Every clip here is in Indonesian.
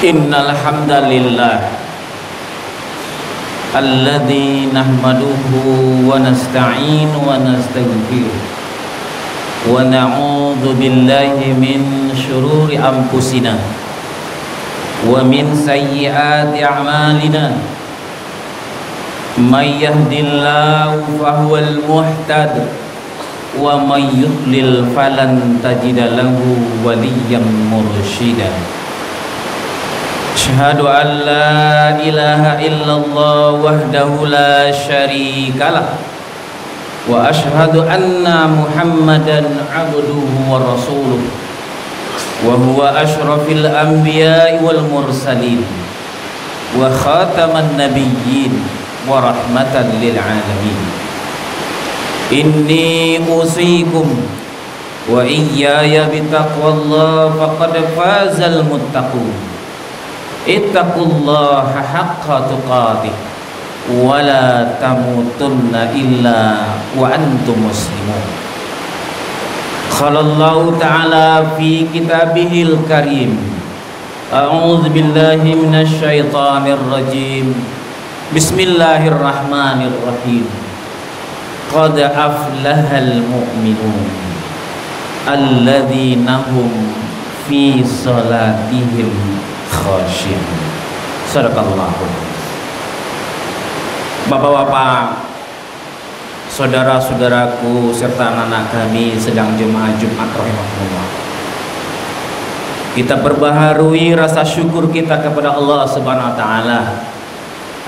Innal hamdalillah alladzi nahmaduhu wa nasta'inu wa nastaghfiruh wa na'udzu billahi min syururi anfusina wa min sayyiati a'malina may yahdihillahu fahuwal muhtad wa may yudlil falan tajida lahu waliyyan mursyida. Asyhadu an la ilaha illallah wahdahu la syarikalah wa asyhadu anna Muhammadan abduhu wa rasuluh wa huwa asyrafil anbiya'i wal mursalin wa khataman nabiyyin wa rahmatan lil alamin. Inni usikum wa iyaya bitaqwallah faqad fazal muttaqun. Ittaqullaha haqqa tuqatih wa la tamutunna illa wa antum muslimun. Qalallahu ta'ala fi kitabihil karim. A'udzu billahi minasy syaithanir rajim. Bismillahirrahmanirrahim. Qad aflahal mu'minun alladzina hum fi salatihim khashi'un. Sadaqallahu. Bapak-bapak, saudara-saudaraku serta anak-anak kami sedang jemaah Jumat rahimahullah, kita perbaharui rasa syukur kita kepada Allah Subhanahu wa taala.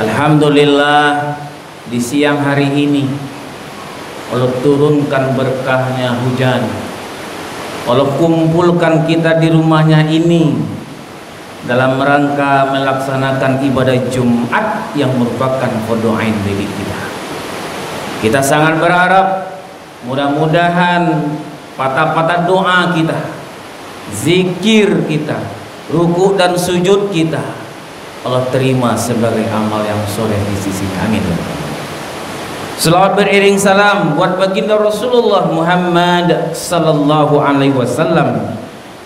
Alhamdulillah, di siang hari ini Allah turunkan berkahnya hujan. Allah kumpulkan kita di rumahnya ini dalam rangka melaksanakan ibadah Jumat yang merupakan fardhu ain bagi kita. Kita sangat berharap mudah-mudahan patah-patah doa kita, zikir kita, ruku dan sujud kita Allah terima sebagai amal yang soleh di sisinya. Amin. Selawat beriring salam buat baginda Rasulullah Muhammad sallallahu alaihi wasallam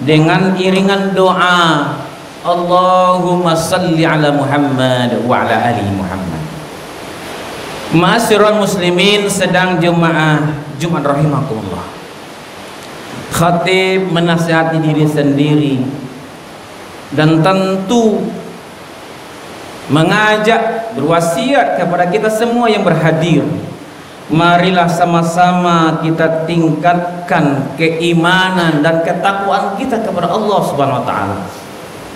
dengan iringan doa Allahumma salli ala Muhammad wa ala ali Muhammad. Ma'asyiral muslimin sedang jemaah Jumat rahimakumullah, khatib menasihati diri sendiri dan tentu mengajak, berwasiat kepada kita semua yang berhadir. Marilah sama-sama kita tingkatkan keimanan dan ketakwaan kita kepada Allah Subhanahu wa taala.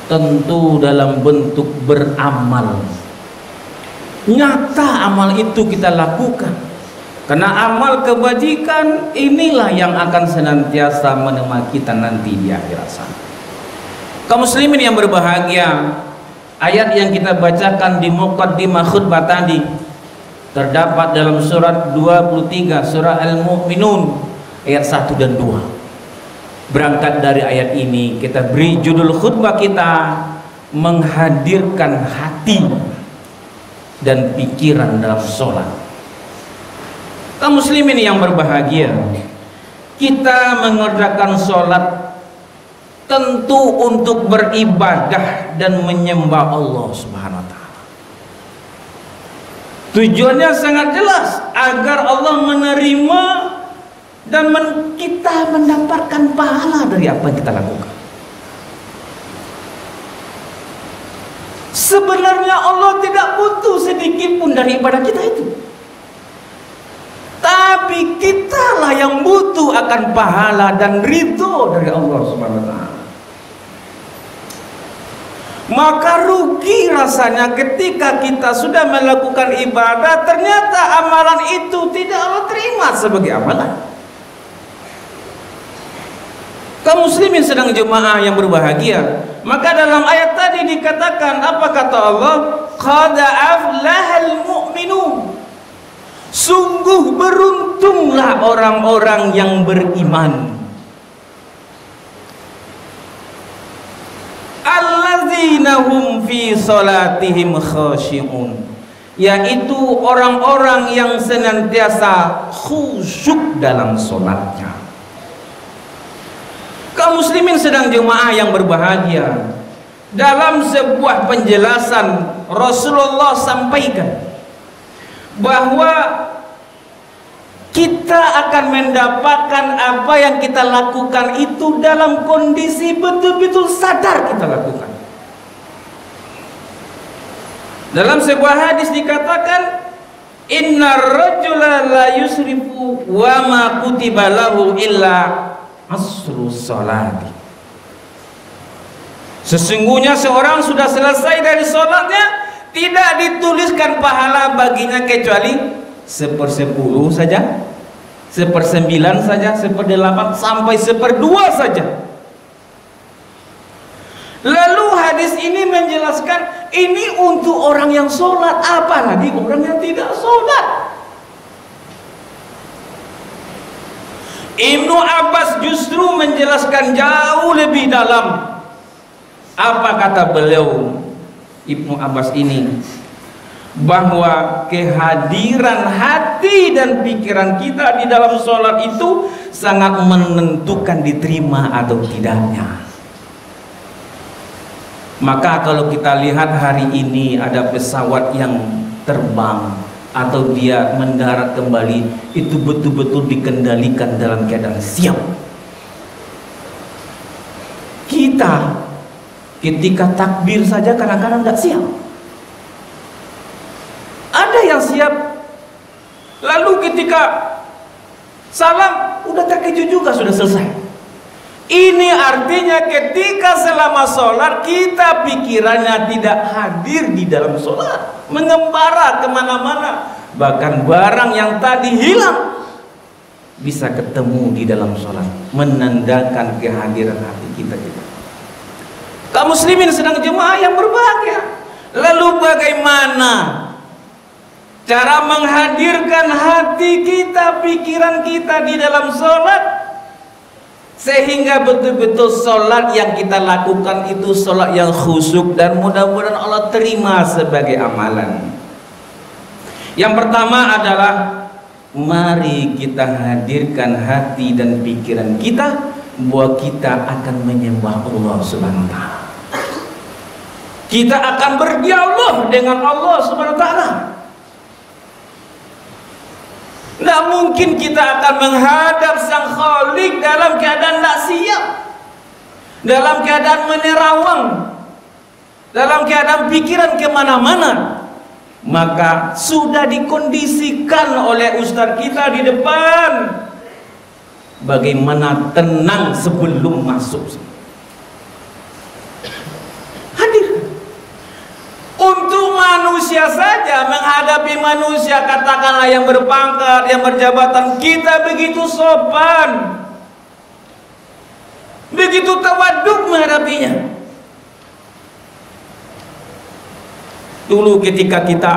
Tentu dalam bentuk beramal nyata, amal itu kita lakukan karena amal kebajikan inilah yang akan senantiasa menemani kita nanti di akhirat sana. Kaum muslimin yang berbahagia, ayat yang kita bacakan di muqaddimah khutbah tadi terdapat dalam surat 23 surah Al-Mu'minun ayat 1 dan 2. Berangkat dari ayat ini kita beri judul khutbah kita, menghadirkan hati dan pikiran dalam sholat. Kaum muslimin yang berbahagia, kita mengerjakan sholat tentu untuk beribadah dan menyembah Allah Subhanahu wa taala. Tujuannya sangat jelas, agar Allah menerima dan kita mendapatkan pahala dari apa yang kita lakukan. Sebenarnya Allah tidak butuh sedikit pun dari ibadah kita itu, tapi kitalah yang butuh akan pahala dan ridho dari Allah Subhanahu wa taala. Maka rugi rasanya ketika kita sudah melakukan ibadah ternyata amalan itu tidak Allah terima sebagai amalan. Kaum muslimin sedang jemaah yang berbahagia, maka dalam ayat tadi dikatakan apa kata Allah? Qad aflahal mu'minun. Sungguh beruntunglah orang-orang yang beriman. Alladzina hum fi salatihim khashi'un, yaitu orang-orang yang senantiasa khusyuk dalam salatnya. Kaum muslimin sedang jemaah yang berbahagia, dalam sebuah penjelasan Rasulullah sampaikan bahwa kita akan mendapatkan apa yang kita lakukan itu dalam kondisi betul-betul sadar kita lakukan. Dalam sebuah hadis dikatakan, innar rajula la yusrifu wa ma kutiba lahu illa asru salati. Sesungguhnya seorang sudah selesai dari sholatnya, tidak dituliskan pahala baginya kecuali 1/10 saja, 1/9 saja, 1/8 sampai 1/2 saja. Lalu hadis ini menjelaskan ini untuk orang yang sholat, apalagi orang yang tidak sholat. Ibnu Abbas justru menjelaskan jauh lebih dalam. Apa kata beliau Ibnu Abbas ini? Bahwa kehadiran hati dan pikiran kita di dalam sholat itu sangat menentukan diterima atau tidaknya. Maka kalau kita lihat hari ini ada pesawat yang terbang atau dia mendarat kembali, itu betul-betul dikendalikan dalam keadaan siap. Kita ketika takbir saja kadang-kadang tidak siap. Ada yang siap, lalu ketika salam udah terkejut juga, sudah selesai. Ini artinya ketika selama sholat kita pikirannya tidak hadir di dalam sholat, mengembara kemana-mana, bahkan barang yang tadi hilang bisa ketemu di dalam sholat, menandakan kehadiran hati kita juga. Kaum muslimin sedang jemaah yang berbahagia. Lalu bagaimana cara menghadirkan hati kita, pikiran kita di dalam sholat, sehingga betul-betul sholat yang kita lakukan itu sholat yang khusyuk dan mudah-mudahan Allah terima sebagai amalan. Yang pertama adalah mari kita hadirkan hati dan pikiran kita bahwa kita akan menyembah Allah Subhanahu wa ta'ala. Kita akan berdialog dengan Allah Subhanahu wa ta'ala. Tidak mungkin kita akan menghadap Sang Khalik dalam keadaan tidak siap, dalam keadaan menerawang, dalam keadaan pikiran kemana-mana. Maka sudah dikondisikan oleh ustaz kita di depan bagaimana tenang sebelum masuk. Hadir. Untuk manusia saja, menghadapi manusia katakanlah yang berpangkat, yang berjabatan, kita begitu sopan, begitu tawaduk menghadapinya. Dulu ketika kita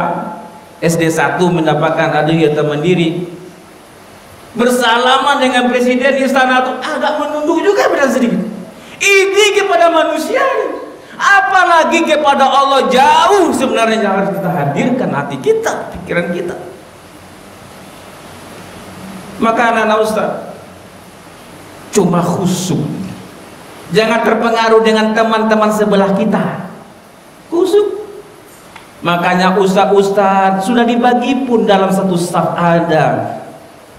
SD 1 mendapatkan hadiah mandiri, bersalaman dengan presiden istana itu agak menunduk juga pada sedikit. Ini kepada manusia, apalagi kepada Allah, jauh sebenarnya yang harus kita hadirkan hati kita, pikiran kita. Maka anak-anak ustaz, cuma khusyuk, jangan terpengaruh dengan teman-teman sebelah kita. Khusyuk. Makanya ustaz-ustaz sudah dibagi pun dalam satu staf ada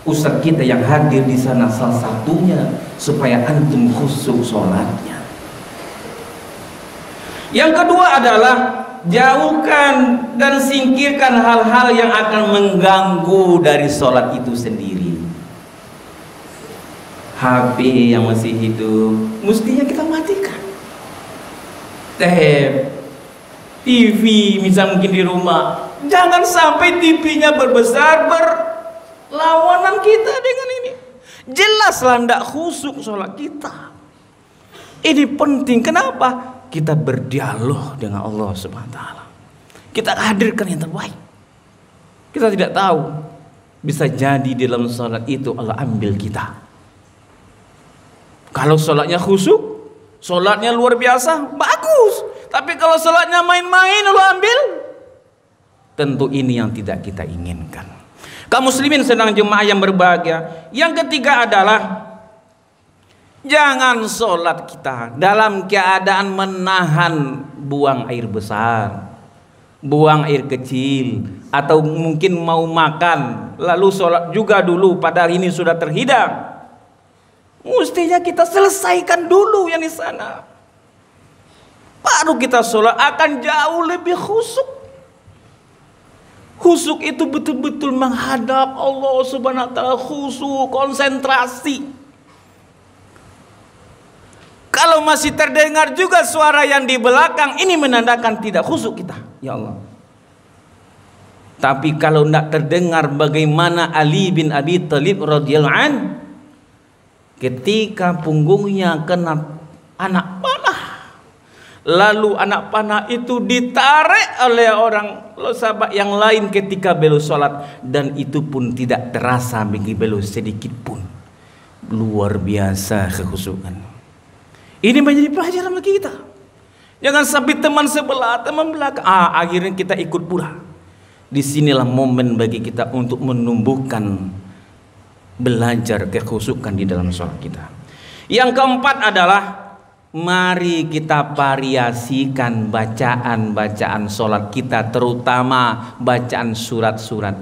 ustaz kita yang hadir di sana, salah satunya supaya antum khusyuk sholatnya. Yang kedua adalah jauhkan dan singkirkan hal-hal yang akan mengganggu dari sholat itu sendiri. HP yang masih hidup mestinya kita matikan. TV misal mungkin di rumah, jangan sampai TV-nya berbesar berlawanan kita dengan ini. Jelaslah tidak khusyuk sholat kita. Ini penting. Kenapa? Kita berdialog dengan Allah Subhanahu wa ta'ala. Kita hadirkan yang terbaik. Kita tidak tahu, bisa jadi dalam sholat itu Allah ambil kita. Kalau sholatnya khusyuk, sholatnya luar biasa, bagus. Tapi kalau sholatnya main-main Allah ambil, tentu ini yang tidak kita inginkan. Kaum muslimin sedang jemaah yang berbahagia. Yang ketiga adalah Jangan sholat kita dalam keadaan menahan buang air besar, buang air kecil, atau mungkin mau makan lalu sholat juga dulu padahal ini sudah terhidang. Mestinya kita selesaikan dulu yang di sana, baru kita sholat, akan jauh lebih khusyuk. Khusyuk itu betul-betul menghadap Allah Subhanahu wa ta'ala, khusyuk, konsentrasi. Kalau masih terdengar juga suara yang di belakang, ini menandakan tidak khusyuk kita, ya Allah. Tapi kalau tidak terdengar, bagaimana Ali bin Abi Thalib radhiyallahu an, ketika punggungnya kena anak panah, lalu anak panah itu ditarik oleh orang sahabat yang lain ketika beliau sholat, dan itu pun tidak terasa bagi beliau sedikit pun. Luar biasa kekhusyukan. Ini menjadi pelajaran bagi kita. Jangan sampai teman sebelah, teman belakang, akhirnya kita ikut pula. Disinilah momen bagi kita untuk menumbuhkan, belajar kekhusyukan di dalam sholat kita. Yang keempat adalah, mari kita variasikan bacaan-bacaan sholat kita, terutama bacaan surat-surat.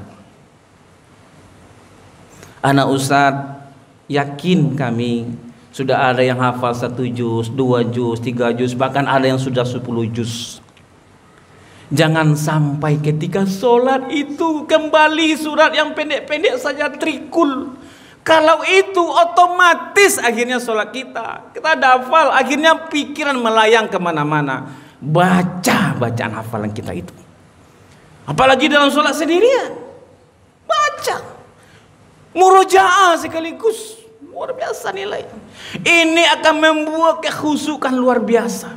Anak Ustadz, yakin kami sudah ada yang hafal 1 juz, 2 juz, 3 juz, bahkan ada yang sudah 10 juz. Jangan sampai ketika sholat itu kembali surat yang pendek-pendek saja, trikul. Kalau itu otomatis akhirnya sholat kita hafal, akhirnya pikiran melayang kemana-mana. Baca bacaan hafalan kita itu. Apalagi dalam sholat sendirian. Baca. Murojaah sekaligus. Luar biasa nilai. Ini akan membuat kekhusyukan luar biasa.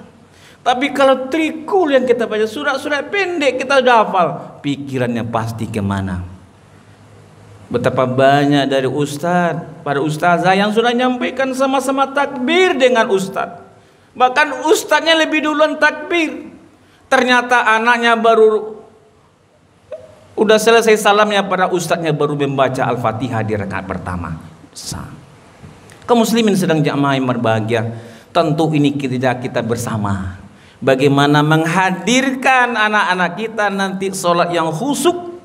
Tapi kalau trikul yang kita baca, surat-surat pendek kita sudah hafal, pikirannya pasti kemana. Betapa banyak dari para ustazah yang sudah nyampaikan sama-sama takbir dengan ustaz. Bahkan ustaznya lebih duluan takbir. Ternyata anaknya baru udah selesai salamnya, pada ustaznya baru membaca Al-Fatihah di rakaat pertama. Kaum muslimin sedang jamaah yang berbahagia, tentu ini kita bersama. Bagaimana menghadirkan anak-anak kita nanti sholat yang khusyuk,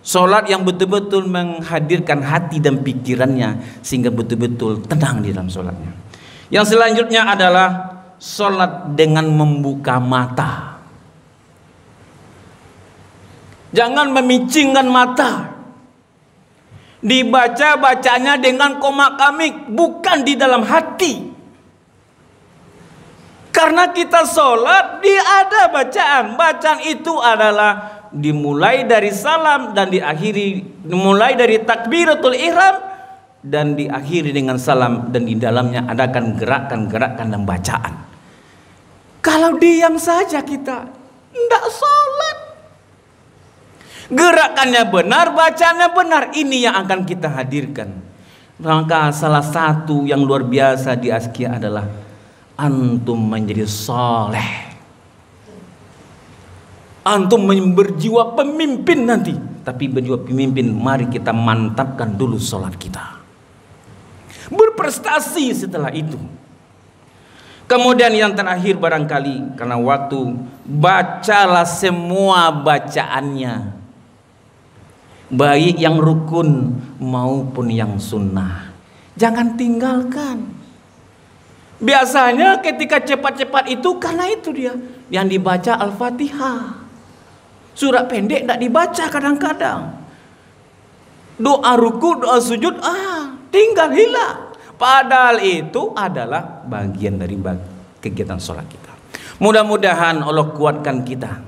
sholat yang betul-betul menghadirkan hati dan pikirannya sehingga betul-betul tenang di dalam sholatnya. Yang selanjutnya adalah sholat dengan membuka mata. Jangan memicingkan mata. Dibaca bacanya dengan koma kamik, bukan di dalam hati. Karena kita sholat, ada bacaan. Bacaan itu adalah dimulai dari salam dan dimulai dari takbiratul ihram dan diakhiri dengan salam, dan di dalamnya adakan gerakan-gerakan dan bacaan. Kalau diam saja kita, tidak sholat. Gerakannya benar, bacaannya benar, ini yang akan kita hadirkan. Maka salah satu yang luar biasa di Azkiyah adalah antum menjadi soleh. Antum berjiwa pemimpin nanti. Tapi berjiwa pemimpin, mari kita mantapkan dulu sholat kita. Berprestasi setelah itu. Kemudian yang terakhir barangkali karena waktu, bacalah semua bacaannya, baik yang rukun maupun yang sunnah. Jangan tinggalkan. Biasanya ketika cepat-cepat itu karena itu dia yang dibaca Al-Fatihah. Surat pendek tidak dibaca kadang-kadang. Doa ruku, doa sujud, tinggal hilang. Padahal itu adalah bagian dari kegiatan sholat kita. Mudah-mudahan Allah kuatkan kita,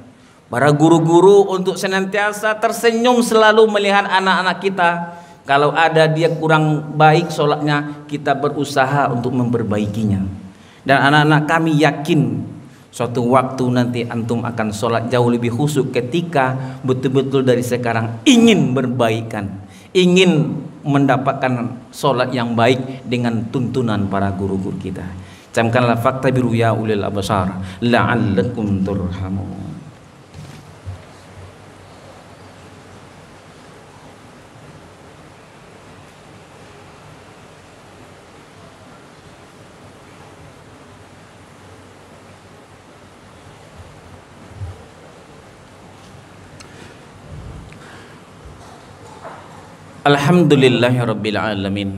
para guru-guru, untuk senantiasa tersenyum selalu melihat anak-anak kita. Kalau ada dia kurang baik sholatnya, kita berusaha untuk memperbaikinya. Dan anak-anak kami yakin suatu waktu nanti antum akan sholat jauh lebih khusyuk ketika betul-betul dari sekarang ingin berbaikan, ingin mendapatkan sholat yang baik dengan tuntunan para guru-guru kita. Camkanlah fakta biru ya ulil absar la'allakum turhamun. Alhamdulillahirabbil alamin.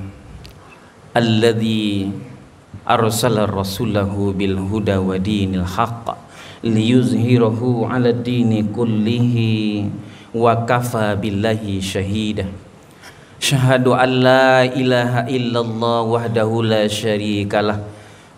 Alladzi arsala rasulahu bil huda wa dinil haqq liyuzhirahu 'ala dini kullihi wa kafa billahi syahida. Syahadu an la ilaha illallah wahdahu la syarikalah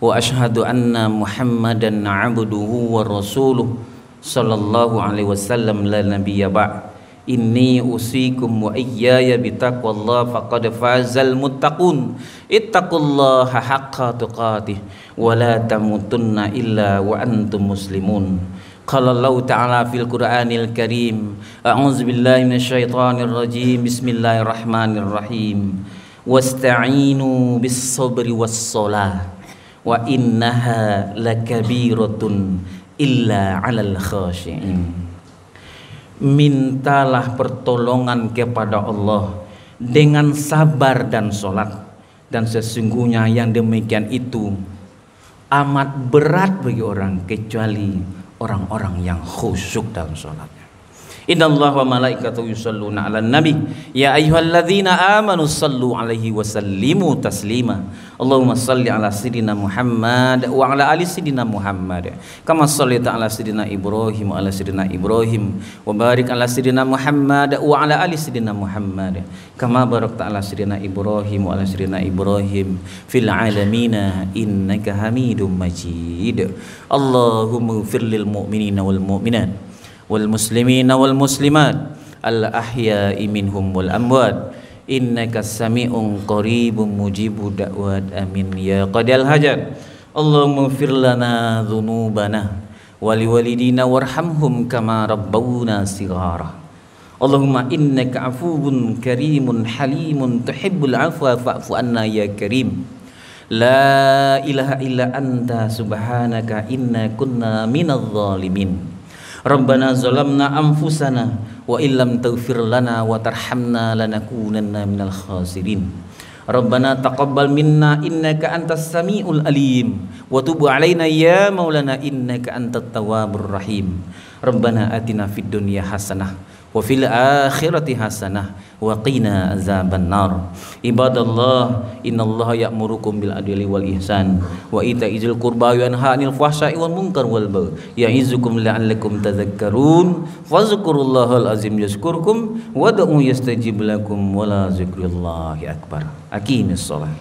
wa asyhadu anna Muhammadan 'abduhu wa rasuluh sallallahu alaihi wasallam la nabiyya ba'd. Inni usikum wa iyaya bitaqwallah faqad fazal muttaqun. Ittaqullaha haqqa tuqatih wa la tamutunna illa wa antum muslimun. Qala Allah ta'ala fil Qur'anil Karim, a'udzu billahi minasyaitonir rajim. Bismillahirrahmanirrahim. Wasta'inu bis sabri was shalah wa innaha lakabiratun illa 'alal khashi'in. Mintalah pertolongan kepada Allah dengan sabar dan sholat, dan sesungguhnya yang demikian itu amat berat bagi orang kecuali orang-orang yang khusyuk dalam sholatnya. Innallaha wa malaikatahu yusholluna 'alan nabi ya ayyuhalladzina amanu shallu 'alaihi wa sallimu taslima. Allahumma shalli 'ala sayidina Muhammad wa 'ala ali sayidina Muhammad kama shallaita 'ala sayidina Ibrahim wa 'ala sayidina Ibrahim wa barik 'ala sayidina Muhammad wa 'ala ali sayidina Muhammad kama barakta 'ala sayidina Ibrahim wa 'ala sayidina Ibrahim fil 'alamina innaka Hamidum Majid. Allahumma ighfir lil mu'minina wal mu'minat wal muslimina wal muslimat al ahya'i minhum wal amwat innaka sami'un qaribun mujibu da'wat amin ya qadal hajat. Allahumma ighfir lana dhunubana wa liwalidina warhamhum kama rabbawna shighara. Allahumma innaka afuwun karimun halimun tuhibbul afwa fa'fu anna ya karim. La ilaha illa anta subhanaka inna kunna minadh dhalimin. Rabbana zalamna anfusana wa illam taghfir lana wa tarhamna lanakunanna minal khasirin. Rabbana taqabbal minna innaka antas samiul alim wa tub alaina ya maulana innaka antat tawwabur rahim. Rabbana atina fid dunya hasanah wa fil akhirati hasanah wa qina azabannar. Ibadallah, innallaha ya'murukum bil adli wal ihsan wa ita'izil qurba wa yanha 'anil fahsya'i wal munkar wal baghi ya'izukum la'allakum tadhakkarun. Fadhkurullahal azim yazkurkum wad'u yastajib lakum wa la dzikrullahi akbar. Aqimis shalah.